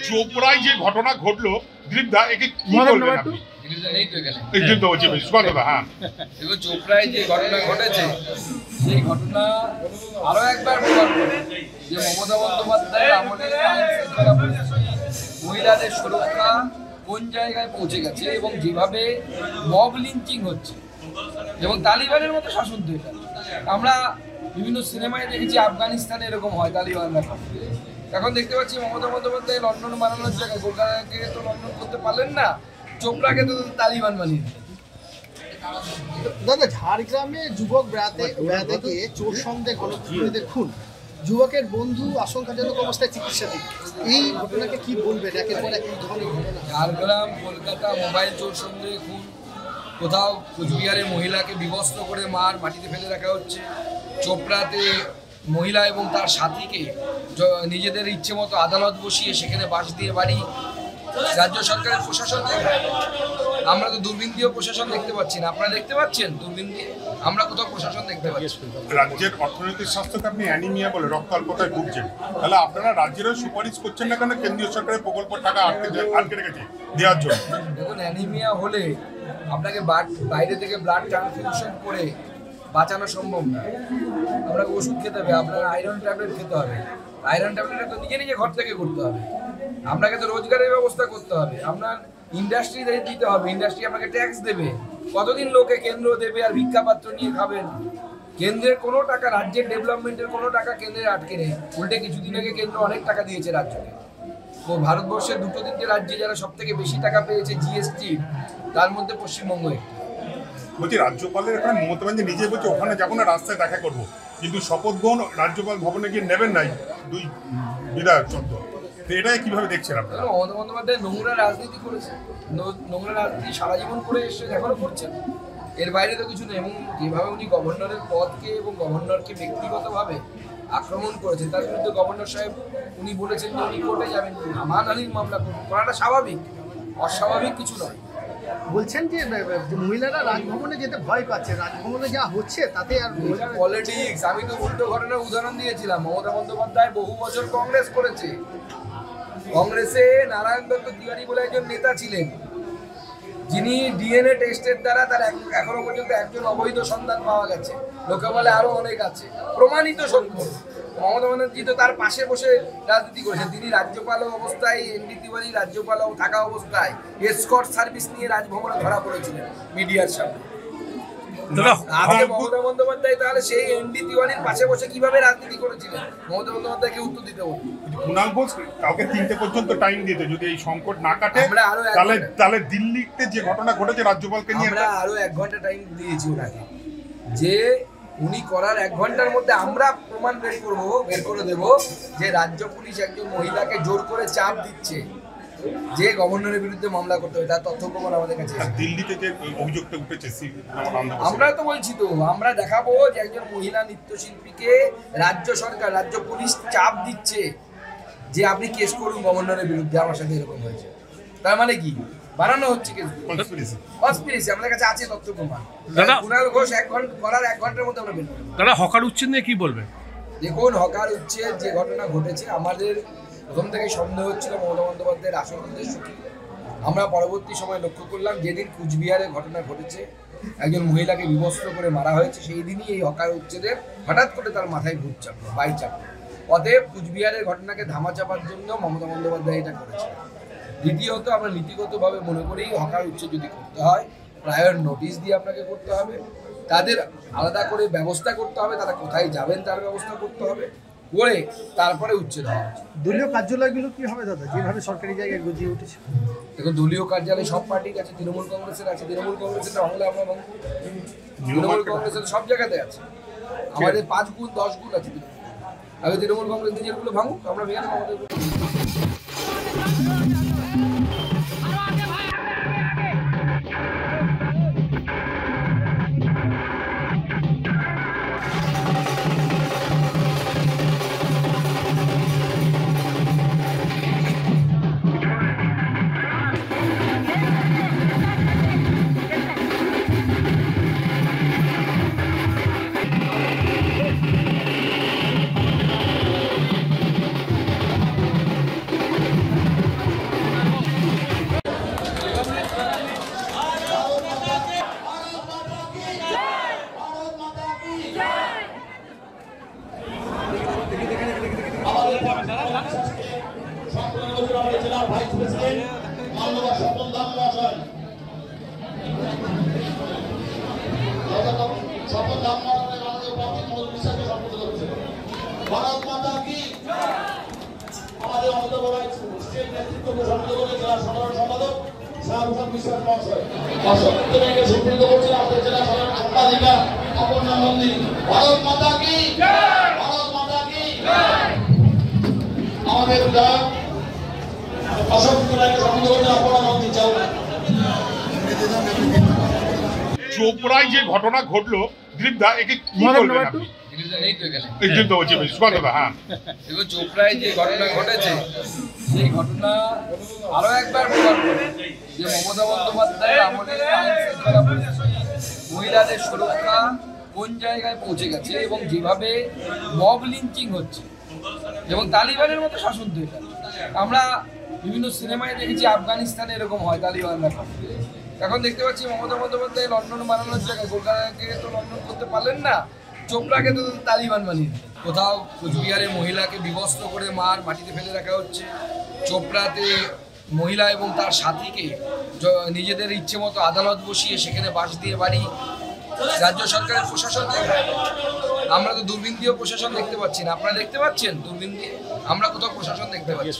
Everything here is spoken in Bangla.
চোপড়ায় যে ঘটনা ঘটলো দীপদা, একে কি বলবেন আপনি? চোপড়ায় যে ঘটনা ঘটেছে সেই ঘটনা আরো একবার প্রমাণ করে যে মমতা বন্দ্যোপাধ্যায়ের আমলে মহিলাদের সুরক্ষা কোন জায়গায় পৌঁছে গেছে এবং যেভাবে মব লিঞ্চিং হচ্ছে এবং তালিবানের মতো শাসন তৈরি। আমরা বিভিন্ন সিনেমায় দেখেছি আফগানিস্তানে এরকম হয় তালিবানরা। এখন দেখতে পাচ্ছি মমতা বন্দ্যোপাধ্যায় লন্ডন বানানোর জায়গায় কলকাতাকে তো লন্ডন করতে পারলেন না, চোপড়াকে তো তালিবান বানিয়ে দিলেন। দাদা, ঝাড়গ্রামে যুবক বেড়াতে গিয়ে চোর সন্দেহে গণতন্ত্রীদের খুন, যুবকের বন্ধু আশঙ্কাজনক অবস্থায় চিকিৎসাধীন, এই ঘটনাকে কি বলবেন? একের পর এক ধরনের ঘটনা। ঝাড়গ্রাম, কলকাতা মোবাইল চোর সন্দেহে খুন, কোথাও কোচবিহারে মহিলাকে বিবস্ত্র করে মাটিতে ফেলে রাখা হচ্ছে, চোপড়াতে মহিলা এবং তার সাথীকে নিজেদের ইচ্ছে মতো আদালত বসিয়ে সেখানে বাঁশ দিয়ে বাড়ি। রাজ্য সরকারের প্রশাসন, আমরা তো দূরবীন দিয়েও প্রশাসন দেখতে পাচ্ছি না। আপনারা দেখতে পাচ্ছেন দূরবীন দিয়ে? আমরা কোথাও প্রশাসন দেখতে পাচ্ছি। রাজ্যের অর্থনৈতিক স্বাস্থ্যকে আপনি অ্যানিমিয়া বলে রক্ত অল্পতায় ভুগছেন, তাহলে আপনারা রাজ্যেরও সুপারিশ করছেন না কেন কেন্দ্রীয় সরকারের প্রকল্প টাকা আটকে রেখেছে দেওয়ার জন্য? দেখুন, অ্যানিমিয়া হলে আপনাকে বাইরে থেকে ব্লাড ট্রান্সফিউশন করে বাঁচানো সম্ভব না। আপনাকে ওষুধ খেতে হবে, আপনার আয়রন ট্যাবলেট খেতে হবে। আয়রন ট্যাবলেটটা তো নিজে ঘর থেকে করতে হবে। আপনাকে তো রোজগারের ব্যবস্থা করতে হবে, আপনার ইন্ডাস্ট্রি দিতে হবে, ইন্ডাস্ট্রি আপনাকে ট্যাক্স দেবে। কতদিন লোকে কেন্দ্র দেবে আর ভিক্ষাপাত্র নিয়ে খাবেন? কেন্দ্রের কোনো টাকা, রাজ্যের ডেভেলপমেন্টের কোনো টাকা কেন্দ্রের আটকে নেই। উল্টে কিছুদিন আগে কেন্দ্র অনেক টাকা দিয়েছে রাজ্যকে। ভারতবর্ষের 2-3টে রাজ্যে যারা সব থেকে বেশি টাকা পেয়েছে জিএসটি, তার মধ্যে পশ্চিমবঙ্গ একটি। বলছি, রাজ্যপালের এখানে মমতা ব্যানার্জি নিজে বলছে ওখানে যাবো না, রাস্তায় দেখা করবো, কিন্তু শপথ গ্রহণ রাজ্যপাল ভবনে গিয়ে নেবেন নাই দুই বিধায়ক চন্দ্র। এটাই কিভাবে দেখছেন আপনারা? মমতা বন্দ্যোপাধ্যায় নোংরা রাজনীতি করেছে, নোংরা রাজনীতি সারা জীবন করে এসে এখনো করছেন, এর বাইরে তো কিছু নেই। এবং যেভাবে উনি গভর্নরের পদকে এবং গভর্নরকে ব্যক্তিগতভাবে আক্রমণ করেছেন, তার বিরুদ্ধে গভর্নর সাহেব উনি বলেছেন যে উনি কোর্টে যাবেন, মানহানির মামলা করাটা স্বাভাবিক, অস্বাভাবিক কিছু নয়। বলছেন যে মহিলারা রাজভবনে যেতে ভয় পাচ্ছে, রাজভবনে যা হচ্ছে তাতে আর পলিটিক্স। আমি তো উল্টো ঘটনার উদাহরণ দিয়েছিলাম। মমতা বন্দ্যোপাধ্যায় বহু বছর কংগ্রেস করেছে, কংগ্রেসে নারায়ণ দত্ত তিওয়ারি বলে একজন নেতা ছিলেন, যিনি ডিএনএ টেস্টের দ্বারা তার এখনো পর্যন্ত একজন অবৈধ সন্তান পাওয়া গেছে, লোকে বলে আরো অনেক আছে, প্রমাণিত সত্য। মমতা ব্যানার্জি তো তার পাশে বসে রাজনীতি করেছেন। তিনি রাজ্যপাল অবস্থায়, এনডি তিওয়ারি রাজ্যপাল থাকা অবস্থায় এসকর্ট সার্ভিস নিয়ে রাজভবনে ধরা পড়েছিলেন মিডিয়ার সামনে। মমতা বন্দ্যোপাধ্যায় তাহলে সেই এনডি তিওয়ারির পাশে বসে কিভাবে রাজনীতি করেছিলেন? মমতা বন্দ্যোপাধ্যায়কে উত্তর দিতে হবে। কুণাল ঘোষ কাউকে 3টে পর্যন্ত টাইম দিতে, যদি এই সংকট না কাটে তাহলে দিল্লিতে যে ঘটনা ঘটেছে রাজ্যপালকে নিয়ে আমরা আরো 1 ঘন্টা টাইম দিয়েছি ওনাকে, যে উনি করার 1 ঘন্টার মধ্যে আমরা প্রমাণ বের করে দেব যে রাজ্য পুলিশ একজন মহিলাকে জোর করে চাপ দিচ্ছে যে গভর্নরের বিরুদ্ধে মামলা করতে হবে, তার তথ্য প্রমাণ আমাদের কাছে। দিল্লিতে যে অভিযোগটা উঠেছে, আমরা তো বলছি তো, আমরা দেখাবো যে একজন মহিলা নৃত্যশিল্পীকে রাজ্য সরকার, রাজ্য পুলিশ চাপ দিচ্ছে যে আপনি কেস করুন গভর্নরের বিরুদ্ধে, আমার সাথে এরকম হয়েছে। তার মানে কি? বানানো হচ্ছে কিন্তু কনস্পিরেসি। কনস্পিরেসি আমাদের কাছে আছে তথ্য প্রমাণ। দাদা- কুণাল ঘোষ 1 ঘন্টা করার 1 ঘন্টার মধ্যে আমরা বের করব। দাদা হকার উচ্ছেদ নিয়ে কি বলবেন? দেখুন, হকার উচ্ছেদ যে ঘটনা ঘটেছে, আমাদের প্রথম থেকে সন্দেহ হচ্ছিল মমতা বন্দ্যোপাধ্যায়ের আসল উদ্দেশ্য কি। আমরা পরবর্তী সময় লক্ষ্য করলাম যেদিন কুচবিহারের ঘটনা ঘটেছে, একজন মহিলাকে বিবস্ত্র করে মারা হয়েছে, সেই দিনই এই হকার উচ্ছেদের হঠাৎ করে তার মাথায় ভূত চাপলো, বাই চাপলো। অতএব কুচবিহারের ঘটনাকে ধামাচাপার জন্য মমতা বন্দ্যোপাধ্যায় এটা করেছে। দ্বিতীয়ত, আমরা নীতিগতভাবে মনে করি হকার উচ্ছেদ যদি করতে হয় প্রায়র নোটিশ দিয়ে আপনাকে করতে হবে, তাদের আলাদা করে ব্যবস্থা করতে হবে, তারা কোথায় যাবেন তার ব্যবস্থা করতে হবে, করে তারপরে উচ্ছেদ হওয়া উচিত। দলীয় কার্যালয়গুলো কি হবে দাদা, যেভাবে সরকারি জায়গায় গজিয়ে উঠেছে? দেখুন, দলীয় কার্যালয় সব পার্টির আছে, তৃণমূল কংগ্রেসের আছে, তৃণমূল কংগ্রেসের বাংলা আমরা ভাঙবো, তৃণমূল কংগ্রেসের সব জায়গাতে আছে, আমাদের 5 গুণ 10 গুণ আছে। আগে তৃণমূল কংগ্রেস নিজেরগুলো ভাঙুক, আমরা ভেঙে নেবো আমাদের। জেলার ভাইস প্রেসিডেন্ট মাননীয় স্বপন দাস মহাশয়, স্বপন দাস মহাশয় মাননীয় পণ্ডিত মনোজ বিশ্বাসকে সম্বোধন করেছেন। ভারত মাতা কি। আমাদের অমিতাভ রায় স্টেট নেতৃত্বকে সম্বোধন করে জেলা সাধারণ সম্পাদক শাহরুখ বিশ্বাস মহাশয় অসংখ্য জায়গায় সম্মিলিত করছেন আমাদের জেলা সাধারণ সম্পাদিকা অপর্ণা নন্দী। ভারত মাতা কি, ভারত মাতা কি। আমাদের বিধায়ক চোপড়ায় যে ঘটনা ঘটলো, দিলীপদা একে কি বলবেন আপনি? নেই তো এখানে। এই দিলীপ দা বলছি, সুকান্তদা, হ্যাঁ। দেখুন, চোপড়ায় যে ঘটনা ঘটেছে, সেই ঘটনা আরো একবার প্রমাণ করে যে মমতা বন্দ্যোপাধ্যায়ের আমলে আইন শৃঙ্খলা পরিস্থিতি, মহিলাদের সুরক্ষা কোন জায়গায় পৌঁছে গেছে এবং যেভাবে মব লিঞ্চিং হচ্ছে এবং তালিবানের মতো শাসন তৈরি। আমরা বিভিন্ন সিনেমায় দেখেছি আফগানিস্তানে এরকম হয়, তালিবানরা। এখন দেখতে পাচ্ছি মমতা বন্দ্যোপাধ্যায় লন্ডন বানানোর জায়গায় কলকাতাকে তো লন্ডন করতে পারলেন না, চোপড়াকে তো তালিবান বানিয়ে দিলেন। কোথাও কুচবিহারে মহিলাকে বিবস্ত্র করে মাটিতে ফেলে রাখা হচ্ছে, চোপড়াতে মহিলা এবং তার সাথীকে নিজেদের ইচ্ছে মতো আদালত বসিয়ে সেখানে বাস দিয়ে বাড়ি। রাজ্য সরকারের প্রশাসন, আমরা তো দূরবীন দিয়েও প্রশাসন দেখতে পাচ্ছি না, আপনারা দেখতে পাচ্ছেন দূরবীন দিয়ে? আমরা কোথাও প্রশাসন দেখতে পাচ্ছি।